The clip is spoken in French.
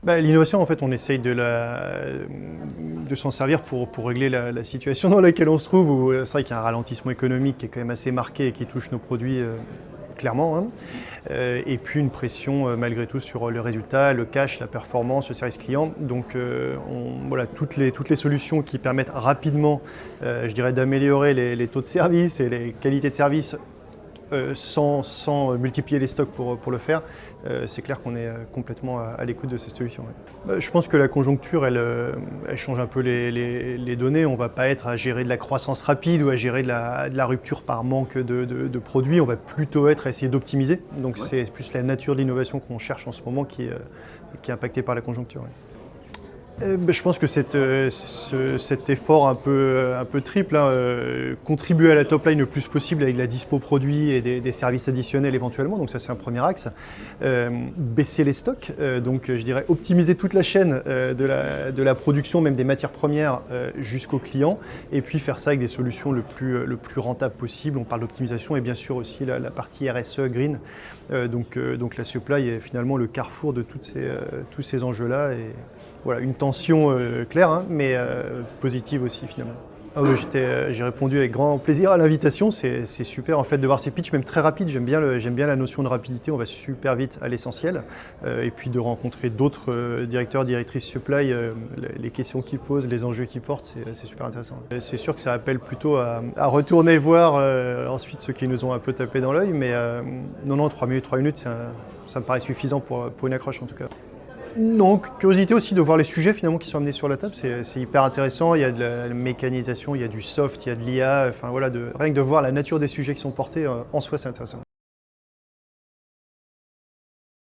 L'innovation, en fait, on essaye de s'en servir pour régler la situation dans laquelle on se trouve, où c'est vrai qu'il y a un ralentissement économique qui est quand même assez marqué et qui touche nos produits clairement, hein. Et puis une pression malgré tout sur le résultat, le cash, la performance, le service client. Donc voilà, toutes les solutions qui permettent rapidement, je dirais, d'améliorer les taux de service et les qualités de service sans multiplier les stocks pour le faire, c'est clair qu'on est complètement à l'écoute de ces solutions. Ouais. Je pense que la conjoncture, elle change un peu les données. On ne va pas être à gérer de la croissance rapide ou à gérer de la rupture par manque de produits. On va plutôt être à essayer d'optimiser. Donc c'est plus la nature de l'innovation qu'on cherche en ce moment qui est impactée par la conjoncture. Ouais. Je pense que cet effort un peu triple, hein, contribuer à la top line le plus possible avec la dispo produit et des services additionnels éventuellement, donc ça c'est un premier axe. Baisser les stocks, donc je dirais optimiser toute la chaîne de la production, même des matières premières jusqu'au client, et puis faire ça avec des solutions le plus rentable possible. On parle d'optimisation et bien sûr aussi la partie RSE, green. Donc la supply est finalement le carrefour de tous ces enjeux-là. Et voilà, une tension claire, hein, mais positive aussi finalement. Ah ouais, j'ai répondu avec grand plaisir à l'invitation, c'est super en fait de voir ces pitchs, même très rapides, j'aime bien la notion de rapidité, on va super vite à l'essentiel, et puis de rencontrer d'autres directeurs, directrices supply, les questions qu'ils posent, les enjeux qu'ils portent, c'est super intéressant. C'est sûr que ça appelle plutôt à retourner voir ensuite ceux qui nous ont un peu tapé dans l'œil, mais non, 3 minutes, ça me paraît suffisant pour une accroche en tout cas. Non, curiosité aussi de voir les sujets finalement qui sont amenés sur la table, c'est hyper intéressant, il y a de la mécanisation, il y a du soft, il y a de l'IA, enfin voilà, rien que de voir la nature des sujets qui sont portés en soi c'est intéressant.